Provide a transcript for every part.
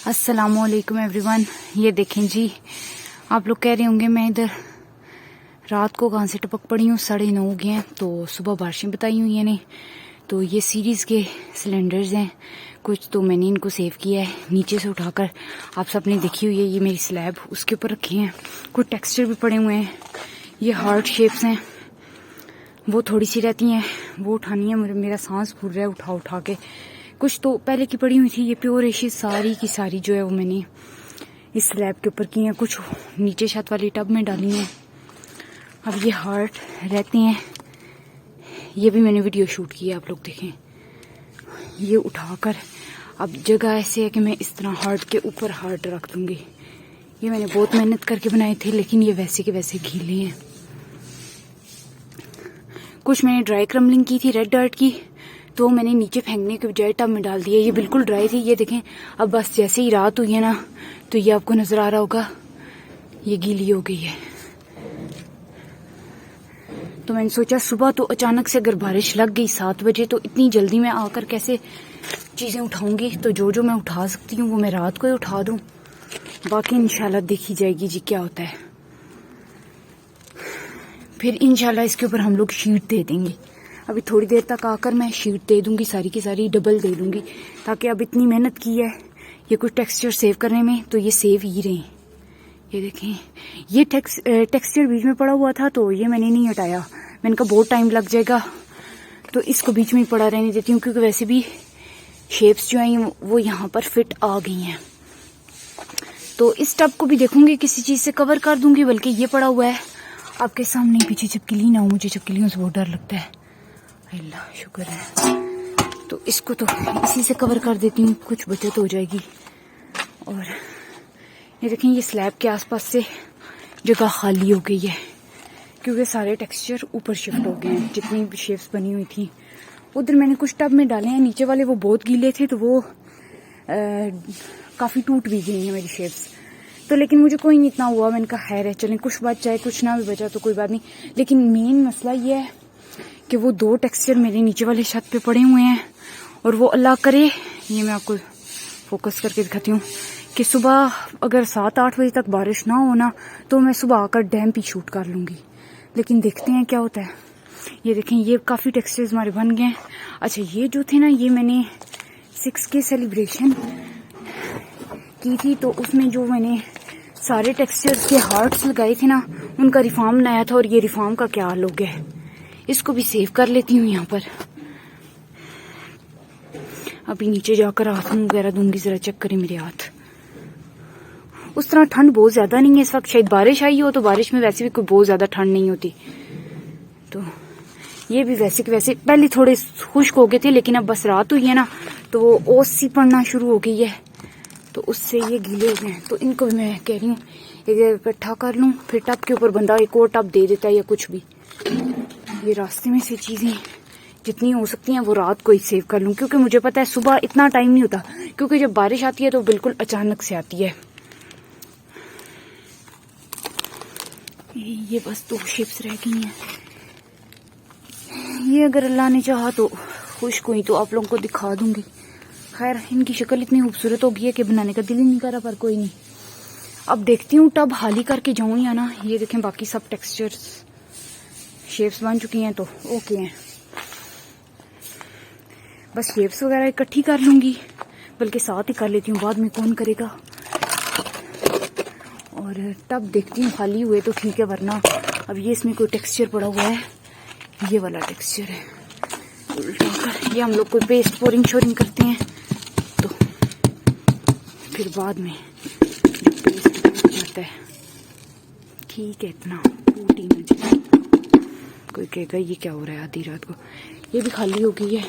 अस्सलामुअलैकुम एवरीवन। ये देखें जी, आप लोग कह रहे होंगे मैं इधर रात को कहाँ से टपक पड़ी हूँ। 9:30 हो गए हैं तो सुबह बारिशें बताई हुई हैं ने। तो ये सीरीज़ के सिलेंडर्स हैं, कुछ तो मैंने इनको सेव किया है नीचे से उठाकर। आप सबने देखी हुई है ये मेरी स्लैब, उसके ऊपर रखे हैं। कुछ टेक्सचर भी पड़े हुए हैं, ये हार्ट शेप्स हैं, वो थोड़ी सी रहती हैं, वो उठानी है। मेरा सांस फूल रहा है उठा उठा के। कुछ तो पहले की पड़ी हुई थी। ये प्योर एशेज सारी की सारी जो है वो मैंने इस स्लैब के ऊपर की हैं, कुछ नीचे छत वाली टब में डाली हैं। अब ये हार्ट रहते हैं, ये भी मैंने वीडियो शूट किया, आप लोग देखें। ये उठाकर अब जगह ऐसे है कि मैं इस तरह हार्ट के ऊपर हार्ट रख दूंगी। ये मैंने बहुत मेहनत करके बनाए थे, लेकिन ये वैसे के वैसे गीले हैं। कुछ मैंने ड्राई क्रम्बलिंग की थी रेड डर्ट की, तो मैंने नीचे फेंकने के बजाय टब में डाल दिया। ये बिल्कुल ड्राई थी, ये देखें। अब बस जैसे ही रात हुई है ना, तो ये आपको नजर आ रहा होगा, ये गीली हो गई है। तो मैंने सोचा सुबह तो अचानक से अगर बारिश लग गई 7 बजे, तो इतनी जल्दी मैं आकर कैसे चीजें उठाऊंगी। तो जो मैं उठा सकती हूँ वो मैं रात को ही उठा दूं, बाकी इंशाल्लाह देखी जाएगी जी क्या होता है। फिर इंशाल्लाह इसके ऊपर हम लोग शीट दे देंगे। अभी थोड़ी देर तक आकर मैं शीट दे दूंगी, सारी की सारी डबल दे दूंगी, ताकि अब इतनी मेहनत की है ये कुछ टेक्सचर सेव करने में, तो ये सेव ही रहे। ये देखें, ये टेक्सचर बीच में पड़ा हुआ था, तो ये मैंने नहीं हटाया। मैंने कहा बहुत टाइम लग जाएगा, तो इसको बीच में ही पड़ा रहने देती हूँ, क्योंकि वैसे भी शेप्स जो हैं वो यहाँ पर फिट आ गई हैं। तो इस टब को भी देखूंगी किसी चीज से कवर कर दूंगी, बल्कि ये पड़ा हुआ है आपके सामने। पीछे चिपकली ना हो, मुझे चिपकलियों से बहुत डर लगता है। अल्लाह शुक्र है। तो इसको तो इसी से कवर कर देती हूँ, कुछ बचत हो जाएगी। और ये देखें, ये स्लैब के आसपास से जगह खाली हो गई है, क्योंकि सारे टेक्सचर ऊपर शिफ्ट हो गए हैं। जितनी भी शेप्स बनी हुई थी उधर मैंने कुछ टब में डाले हैं, नीचे वाले वो बहुत गीले थे, तो वो काफी टूट भी गई हैं मेरी शेप्स। तो लेकिन मुझे कोई नहीं इतना हुआ, मैंने कहा खैर है, चलें, कुछ बच जाए, कुछ ना भी बचा तो कोई बात नहीं। लेकिन मेन मसला ये है कि वो 2 टेक्सचर मेरे नीचे वाले छत पे पड़े हुए हैं, और वो अल्लाह करे, ये मैं आपको फोकस करके दिखाती हूँ, कि सुबह अगर 7-8 बजे तक बारिश ना हो ना, तो मैं सुबह आकर डैम भी शूट कर लूंगी। लेकिन देखते हैं क्या होता है। ये देखें, ये काफी टेक्सचर्स हमारे बन गए हैं। अच्छा, ये जो थे ना, ये मैंने 6K सेलिब्रेशन की थी, तो उसमें जो मैंने सारे टेक्सचर्स के हार्ट्स लगाए थे ना, उनका रिफॉर्म बनाया था, और ये रिफॉर्म का क्या हाल हो गया है। इसको भी सेव कर लेती हूँ यहाँ पर। अभी नीचे जाकर हाथ वगैरह दूंगी, जरा चेक करें मेरे हाथ। उस तरह ठंड बहुत ज्यादा नहीं है इस वक्त, शायद बारिश आई हो, तो बारिश में वैसे भी कोई बहुत ज्यादा ठंड नहीं होती। तो ये भी वैसे के वैसे पहले थोड़े खुश्क हो गए थे, लेकिन अब बस रात हुई है ना, तो वो ओस सी पड़ना शुरू हो गई है, तो उससे ये गीले हो गए हैं। तो इनको भी मैं कह रही हूँ एक इकट्ठा कर लूँ, फिर टब के ऊपर बंदा एक और टब दे देता है या कुछ भी। ये रास्ते में से चीजें जितनी हो सकती हैं वो रात को ही सेव कर लूं, क्योंकि मुझे पता है सुबह इतना टाइम नहीं होता, क्योंकि जब बारिश आती है तो बिल्कुल अचानक से आती है। ये बस 2 शेप्स रह गई हैं। ये अगर अल्लाह ने चाहा तो खुश्क हुई तो आप लोगों को दिखा दूंगी। खैर, इनकी शक्ल इतनी खूबसूरत हो गई है कि बनाने का दिल ही नहीं कर रहा, पर कोई नहीं। अब देखती हूँ टब खाली करके जाऊं या ना। ये देखें, बाकी सब टेक्सचर्स शेप्स बन चुकी हैं, तो ओके हैं। बस शेप्स वगैरह इकट्ठी कर लूंगी, बल्कि साथ ही कर लेती हूँ, बाद में कौन करेगा। और टब देखती हूँ खाली हुए तो ठीक है, वरना अब ये इसमें कोई टेक्सचर पड़ा हुआ है, ये वाला टेक्सचर है उल्टा कर। ये हम लोग कोई पेस्ट पोरिंग शोरिंग करते हैं, तो फिर बाद में पेस्ट जाता है। ठीक है, इतना टूटी न जाए। कोई कहेगा ये क्या हो रहा है आधी रात को। ये भी खाली हो गई है,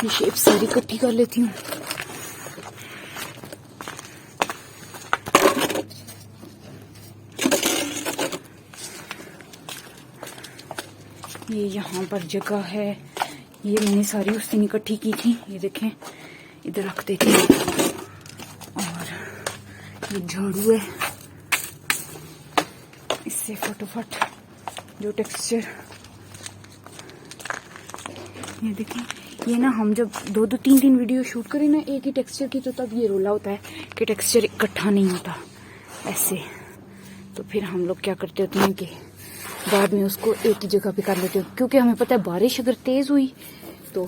ये शेप सारी इकट्ठी कर लेती हूँ। ये यहाँ पर जगह है, ये मैंने सारी उस दिन इकट्ठी की थी। ये देखें, इधर रख देती हूँ। और ये झाड़ू है, इससे फटाफट जो टेक्सचर, ये देखें, ये ना हम जब 2-3 वीडियो शूट करें ना एक ही टेक्सचर की, तो तब ये रोला होता है कि टेक्सचर इकट्ठा नहीं होता ऐसे। तो फिर हम लोग क्या करते होते हैं कि बाद में उसको एक ही जगह पे कर लेते हो, क्योंकि हमें पता है बारिश अगर तेज हुई तो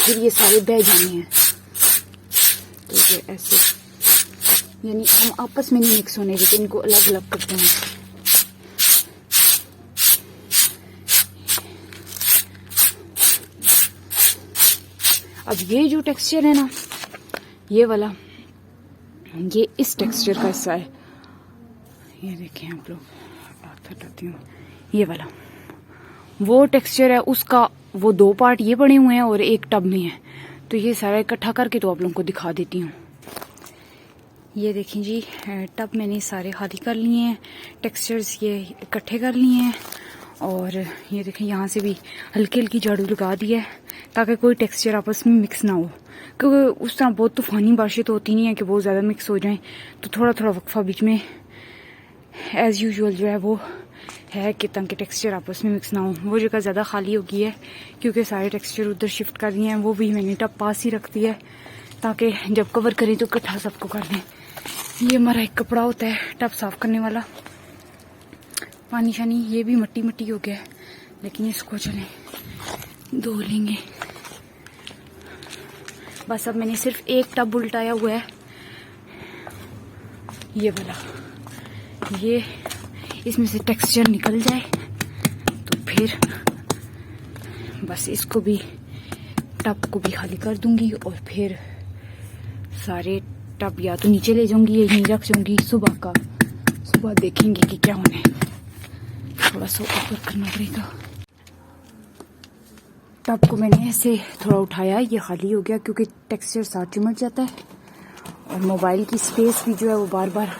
फिर ये सारे बह जाने हैं। तो ये ऐसे, यानी हम आपस में नहीं मिक्स होने देते, इनको अलग अलग करते हैं। अब ये जो टेक्सचर है ना, ये वाला, ये इस टेक्सचर का हिस्सा है। ये देखें आप लोग, हटाती हूँ, ये वाला वो टेक्सचर है उसका। वो 2 पार्ट ये बने हुए हैं और एक टब में है। तो ये सारा इकट्ठा करके तो आप लोगों को दिखा देती हूँ। ये देखें जी, टब मैंने सारे खाली कर लिए हैं, टेक्सचर्स ये इकट्ठे कर लिए हैं। और ये देखें यहाँ से भी हल्की हल्की झाड़ू लगा दी है ताकि कोई टेक्सचर आपस में मिक्स ना हो, क्योंकि उस तरह बहुत तूफानी बारिशें तो होती नहीं है कि बहुत ज़्यादा मिक्स हो जाएं। तो थोड़ा थोड़ा वक्फा बीच में एज़ यूजुअल जो है वो है कि ताकि टेक्सचर आपस में मिक्स ना हो। वो जगह ज़्यादा खाली हो गई है क्योंकि सारे टेक्सचर उधर शिफ्ट कर दिए हैं। वो भी मैंने टब पास ही रख दिया है ताकि जब कवर करें तो इकट्ठा सबको कर दें। ये हमारा एक कपड़ा होता है टब साफ करने वाला, पानी शानी ये भी मट्टी मट्टी हो गया है, लेकिन इसको चलें धो लेंगे। बस अब मैंने सिर्फ एक टब उल्टाया हुआ है, ये वाला। ये इसमें से टेक्सचर निकल जाए तो फिर बस इसको भी, टब को भी खाली कर दूंगी और फिर सारे टब या तो नीचे ले जाऊंगी या यहीं रख जाऊंगी। सुबह देखेंगे कि क्या होना है। थोड़ा सा ऊपर करना पड़ेगा। टब को मैंने ऐसे थोड़ा उठाया, ये खाली हो गया क्योंकि टेक्सचर साथ चिमट जाता है और मोबाइल की स्पेस भी जो है वो बार बार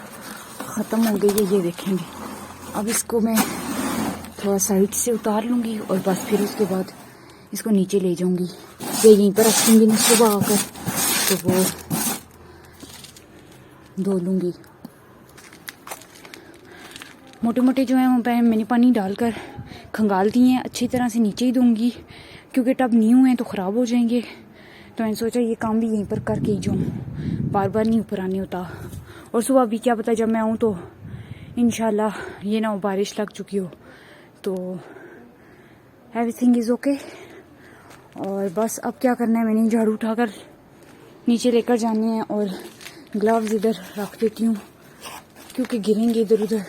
ख़त्म हो गई है। ये देखेंगे, अब इसको मैं थोड़ा साइड से उतार लूँगी और बस फिर उसके बाद इसको नीचे ले जाऊँगी। ये यहीं पर रख दूँगी ना, सुबह आकर तो वो धो लूँगी। मोटे मोटे जो हैं वो मैंने पानी डालकर खंगाल दिए हैं, अच्छी तरह से नीचे ही दूँगी क्योंकि टब न्यू हैं तो ख़राब हो जाएंगे। तो मैंने सोचा ये काम भी यहीं पर करके ही जाऊँ, बार बार नहीं ऊपर आने होता। और सुबह भी क्या पता जब मैं आऊँ तो इंशाल्लाह ये ना हो बारिश लग चुकी हो, तो एवरीथिंग इज़ ओके। और बस अब क्या करना है, मैंने झाड़ू उठाकर नीचे लेकर जाने हैं और ग्लव्स इधर रख देती हूँ क्योंकि गिरेंगे इधर उधर।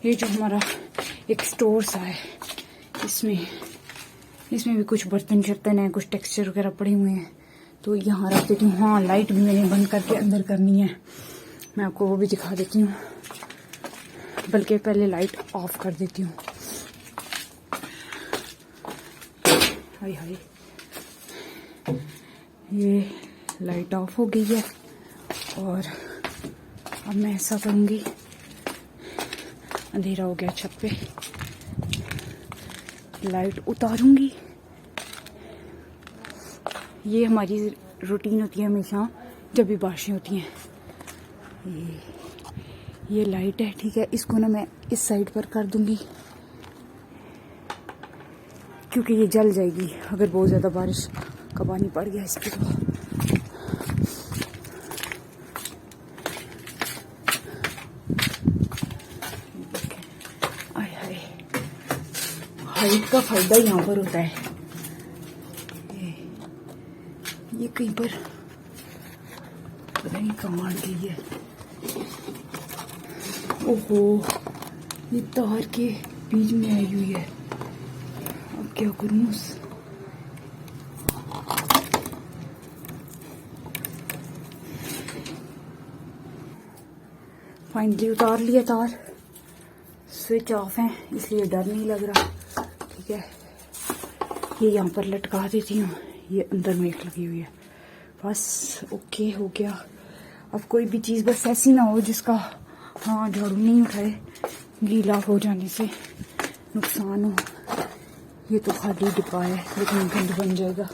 ये जो हमारा एक स्टोर सा है, इसमें भी कुछ बर्तन शर्तन है, कुछ टेक्सचर वगैरह पड़े हुए हैं, तो यहाँ रख देती हूँ। हाँ, लाइट भी मैंने बंद करके अंदर करनी है, मैं आपको वो भी दिखा देती हूँ, बल्कि पहले लाइट ऑफ कर देती हूँ। हाय हाय, ये लाइट ऑफ हो गई है और अब मैं ऐसा करूँगी, अंधेरा हो गया, छत पे लाइट उतारूंगी। ये हमारी रूटीन होती है हमेशा जब भी बारिशें होती हैं। ये लाइट है, ठीक है, इसको ना मैं इस साइड पर कर दूंगी क्योंकि ये जल जाएगी अगर बहुत ज़्यादा बारिश का पानी पड़ गया इसके। तो हाइट का फायदा यहाँ पर होता है। ये कहीं पर पता नहीं कहाँ अड़ गई है। ओहो, ये तार के बीच में आई हुई है, अब क्या करूँ? फाइनली उतार लिया तार, स्विच ऑफ है इसलिए डर नहीं लग रहा। ठीक है, ये यहाँ पर लटका देती हूँ, ये अंदर में एक लगी हुई है, बस ओके हो गया। अब कोई भी चीज़ बस ऐसी ना हो जिसका हाँ झाड़ू नहीं उठाए, गीला हो जाने से नुकसान हो। ये तो खाली डिब्बा है लेकिन गंद बन जाएगा,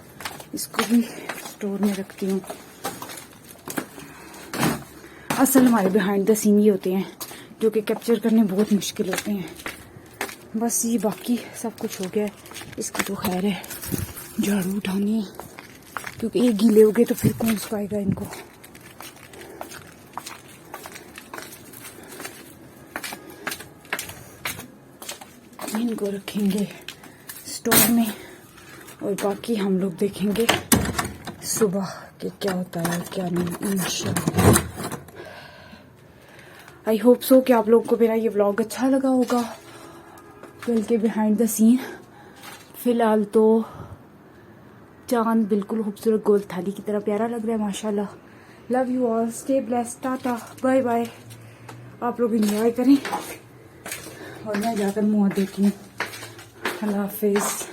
इसको भी स्टोर में रखती हूँ। असल हमारे बिहाइंड द सीन ही होते हैं जो कि कैप्चर करने बहुत मुश्किल होते हैं। बस ये बाकी सब कुछ हो गया है। इसकी तो खैर है झाड़ू उठानी, क्योंकि ये गीले हो गए तो फिर कौन सुखाएगा इनको। इनको रखेंगे स्टोर में और बाकी हम लोग देखेंगे सुबह कि क्या होता है क्या नहीं, इंशाल्लाह। आई होप सो कि आप लोगों को मेरा ये व्लॉग अच्छा लगा होगा, बल्कि बिहाइंड द सीन। फिलहाल तो चांद बिल्कुल खूबसूरत गोल थाली की तरह प्यारा लग रहा है माशाल्लाह। Love you all, stay blessed, tata bye bye. आप लोग एंजॉय करें और मैं जाकर मुँह देखती हूँ। अल्लाह हाफिज़।